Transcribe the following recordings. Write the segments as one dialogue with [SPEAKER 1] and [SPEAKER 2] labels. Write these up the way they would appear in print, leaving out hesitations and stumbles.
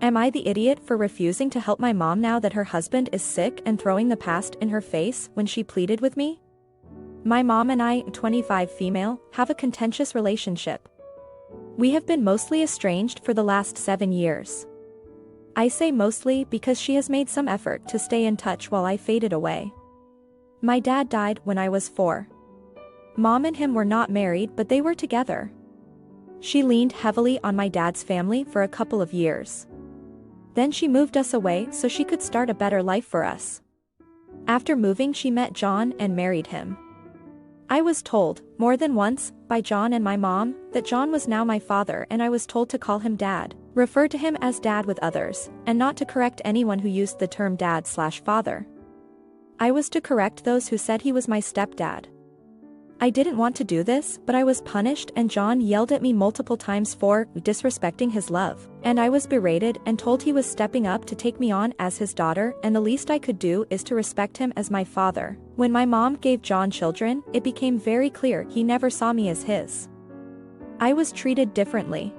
[SPEAKER 1] Am I the idiot for refusing to help my mom now that her husband is sick and throwing the past in her face when she pleaded with me? My mom and I, 25 female, have a contentious relationship. We have been mostly estranged for the last 7 years. I say mostly because she has made some effort to stay in touch while I faded away. My dad died when I was 4. Mom and him were not married, but they were together. She leaned heavily on my dad's family for a couple of years. Then she moved us away so she could start a better life for us. After moving, she met John and married him. I was told, more than once, by John and my mom, that John was now my father, and I was told to call him dad, refer to him as dad with others, and not to correct anyone who used the term dad/father. I was to correct those who said he was my stepdad. I didn't want to do this, but I was punished, and John yelled at me multiple times for disrespecting his love, and I was berated and told he was stepping up to take me on as his daughter, and the least I could do is to respect him as my father. When my mom gave John children, it became very clear he never saw me as his. I was treated differently.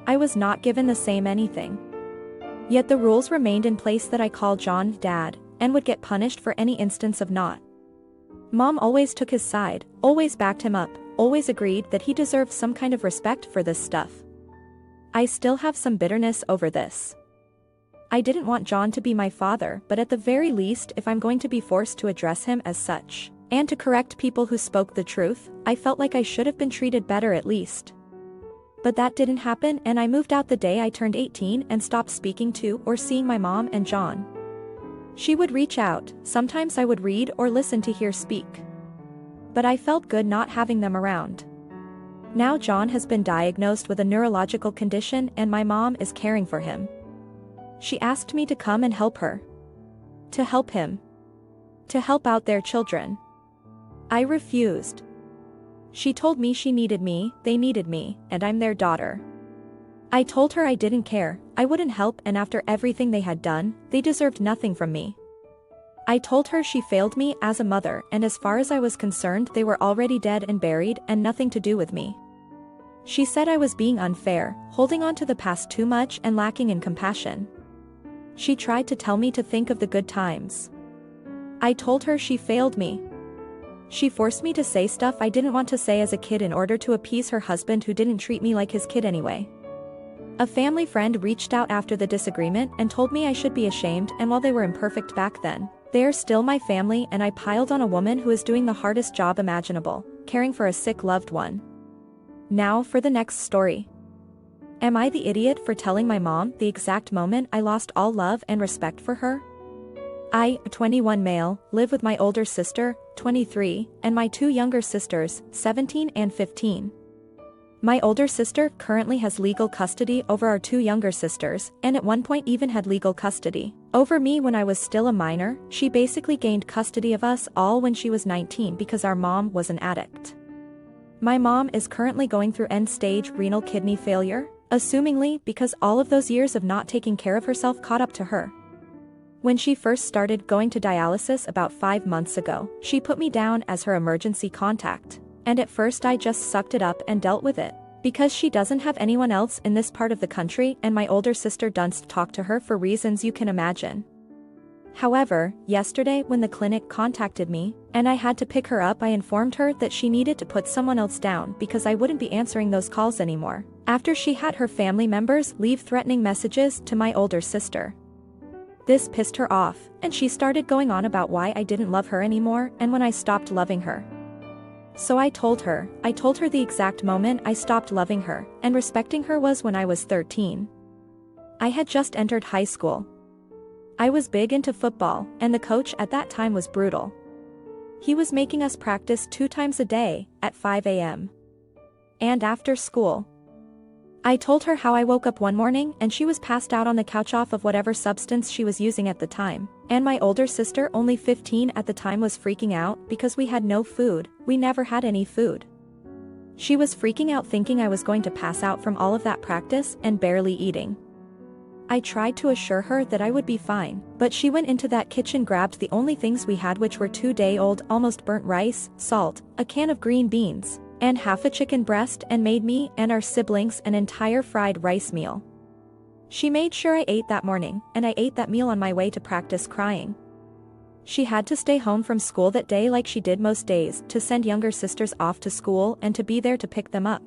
[SPEAKER 1] I was not given the same anything. Yet the rules remained in place that I call John dad, and would get punished for any instance of not. Mom always took his side, always backed him up, always agreed that he deserved some kind of respect for this stuff. I still have some bitterness over this. I didn't want John to be my father, but at the very least, if I'm going to be forced to address him as such, and to correct people who spoke the truth, I felt like I should have been treated better at least. But that didn't happen, and I moved out the day I turned 18 and stopped speaking to or seeing my mom and John. She would reach out, sometimes I would read or listen to hear speak. But I felt good not having them around. Now John has been diagnosed with a neurological condition and my mom is caring for him. She asked me to come and help her. To help him. To help out their children. I refused. She told me she needed me, they needed me, and I'm their daughter. I told her I didn't care, I wouldn't help, and after everything they had done, they deserved nothing from me. I told her she failed me as a mother, and as far as I was concerned they were already dead and buried and nothing to do with me. She said I was being unfair, holding on to the past too much and lacking in compassion. She tried to tell me to think of the good times. I told her she failed me. She forced me to say stuff I didn't want to say as a kid in order to appease her husband who didn't treat me like his kid anyway. A family friend reached out after the disagreement and told me I should be ashamed, and while they were imperfect back then, they are still my family, and I piled on a woman who is doing the hardest job imaginable, caring for a sick loved one. Now for the next story. Am I the idiot for telling my mom the exact moment I lost all love and respect for her? I, 21 male, live with my older sister, 23, and my 2 younger sisters, 17 and 15. My older sister currently has legal custody over our 2 younger sisters, and at one point even had legal custody over me when I was still a minor. She basically gained custody of us all when she was 19 because our mom was an addict. My mom is currently going through end-stage renal kidney failure, assumingly because all of those years of not taking care of herself caught up to her. When she first started going to dialysis about 5 months ago, she put me down as her emergency contact. And at first I just sucked it up and dealt with it. Because she doesn't have anyone else in this part of the country, and my older sister doesn't talk to her for reasons you can imagine. However, yesterday when the clinic contacted me, and I had to pick her up, I informed her that she needed to put someone else down because I wouldn't be answering those calls anymore, after she had her family members leave threatening messages to my older sister. This pissed her off, and she started going on about why I didn't love her anymore and when I stopped loving her. So I told her the exact moment I stopped loving her and respecting her was when I was 13. I had just entered high school. I was big into football, and the coach at that time was brutal. He was making us practice 2 times a day, at 5 a.m. and after school. I told her how I woke up one morning and she was passed out on the couch off of whatever substance she was using at the time, and my older sister, only 15 at the time, was freaking out because we had no food. We never had any food. She was freaking out thinking I was going to pass out from all of that practice and barely eating. I tried to assure her that I would be fine, but she went into that kitchen, grabbed the only things we had, which were 2-day-old almost burnt rice, salt, a can of green beans, and half a chicken breast, and made me and our siblings an entire fried rice meal. She made sure I ate that morning, and I ate that meal on my way to practice crying. She had to stay home from school that day like she did most days to send younger sisters off to school and to be there to pick them up.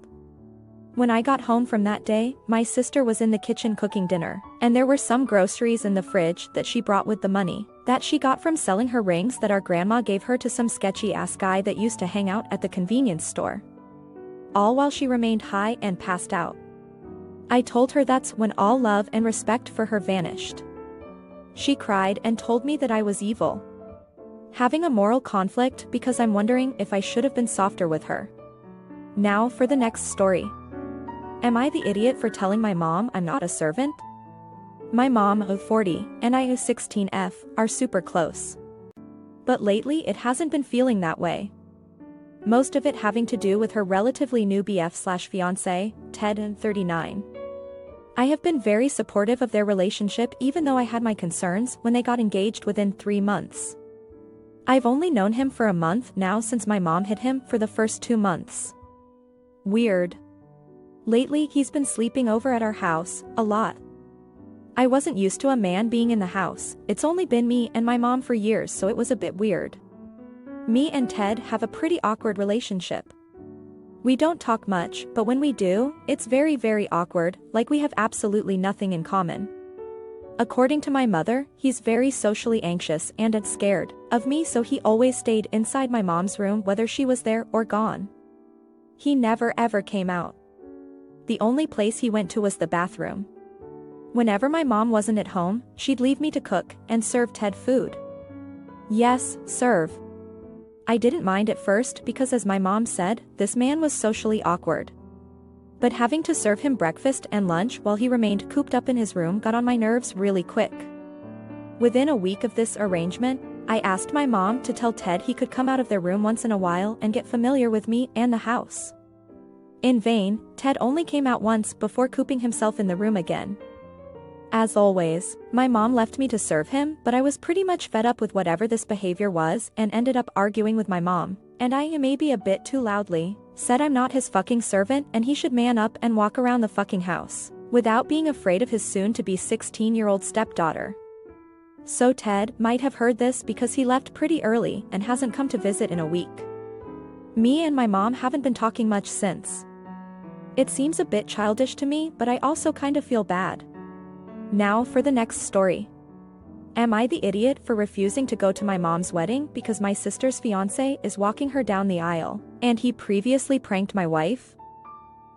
[SPEAKER 1] When I got home from that day, my sister was in the kitchen cooking dinner, and there were some groceries in the fridge that she brought with the money that she got from selling her rings that our grandma gave her to some sketchy-ass guy that used to hang out at the convenience store. All while she remained high and passed out. I told her that's when all love and respect for her vanished. She cried and told me that I was evil. Having a moral conflict because I'm wondering if I should have been softer with her. Now for the next story. Am I the idiot for telling my mom I'm not a servant? My mom, of 40, and I, of 16F, are super close. But lately it hasn't been feeling that way. Most of it having to do with her relatively new BF/fiancé, Ted, and 39. I have been very supportive of their relationship even though I had my concerns when they got engaged within 3 months. I've only known him for a month now since my mom hit him for the first 2 months. Weird. Lately he's been sleeping over at our house, a lot. I wasn't used to a man being in the house, it's only been me and my mom for years so it was a bit weird. Me and Ted have a pretty awkward relationship. We don't talk much, but when we do, it's very, very awkward, like we have absolutely nothing in common. According to my mother, he's very socially anxious and scared of me so he always stayed inside my mom's room whether she was there or gone. He never ever came out. The only place he went to was the bathroom. Whenever my mom wasn't at home, she'd leave me to cook and serve Ted food. Yes, serve. I didn't mind at first because as my mom said, this man was socially awkward. But having to serve him breakfast and lunch while he remained cooped up in his room got on my nerves really quick. Within a week of this arrangement, I asked my mom to tell Ted he could come out of their room once in a while and get familiar with me and the house. In vain, Ted only came out once before cooping himself in the room again. As always, my mom left me to serve him, but I was pretty much fed up with whatever this behavior was and ended up arguing with my mom, and I, maybe a bit too loudly, said I'm not his fucking servant and he should man up and walk around the fucking house, without being afraid of his soon-to-be 16-year-old stepdaughter. So Ted might have heard this because he left pretty early and hasn't come to visit in a week. Me and my mom haven't been talking much since. It seems a bit childish to me, but I also kind of feel bad. Now for the next story. Am I the idiot for refusing to go to my mom's wedding because my sister's fiancé is walking her down the aisle, and he previously pranked my wife?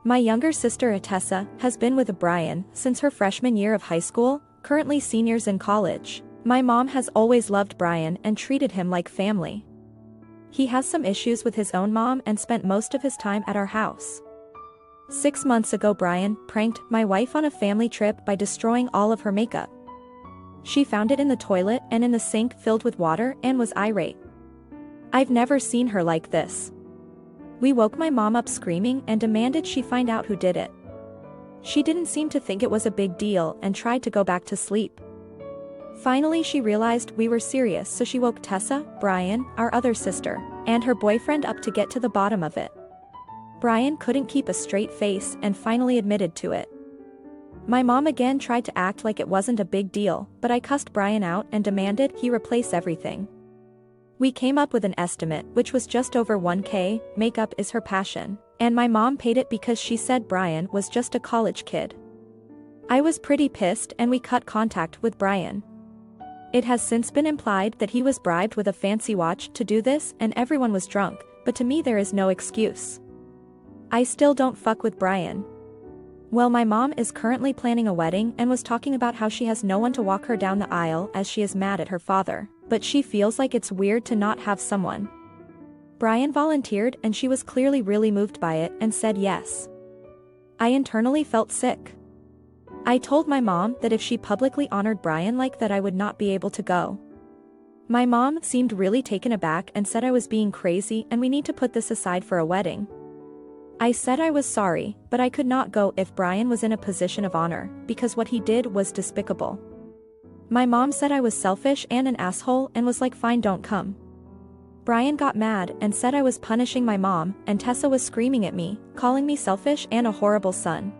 [SPEAKER 1] My younger sister Tessa has been with Brian since her freshman year of high school, currently seniors in college. My mom has always loved Brian and treated him like family. He has some issues with his own mom and spent most of his time at our house. 6 months ago Brian pranked my wife on a family trip by destroying all of her makeup. She found it in the toilet and in the sink filled with water and was irate. I've never seen her like this. We woke my mom up screaming and demanded she find out who did it. She didn't seem to think it was a big deal and tried to go back to sleep. Finally she realized we were serious so she woke Tessa, Brian, our other sister, and her boyfriend up to get to the bottom of it. Brian couldn't keep a straight face and finally admitted to it. My mom again tried to act like it wasn't a big deal, but I cussed Brian out and demanded he replace everything. We came up with an estimate which was just over $1,000, makeup is her passion, and my mom paid it because she said Brian was just a college kid. I was pretty pissed and we cut contact with Brian. It has since been implied that he was bribed with a fancy watch to do this and everyone was drunk, but to me there is no excuse. I still don't fuck with Brian. Well, my mom is currently planning a wedding and was talking about how she has no one to walk her down the aisle as she is mad at her father, but she feels like it's weird to not have someone. Brian volunteered and she was clearly really moved by it and said yes. I internally felt sick. I told my mom that if she publicly honored Brian like that I would not be able to go. My mom seemed really taken aback and said I was being crazy and we need to put this aside for a wedding. I said I was sorry, but I could not go if Brian was in a position of honor, because what he did was despicable. My mom said I was selfish and an asshole and was like fine don't come. Brian got mad and said I was punishing my mom and Tessa was screaming at me, calling me selfish and a horrible son.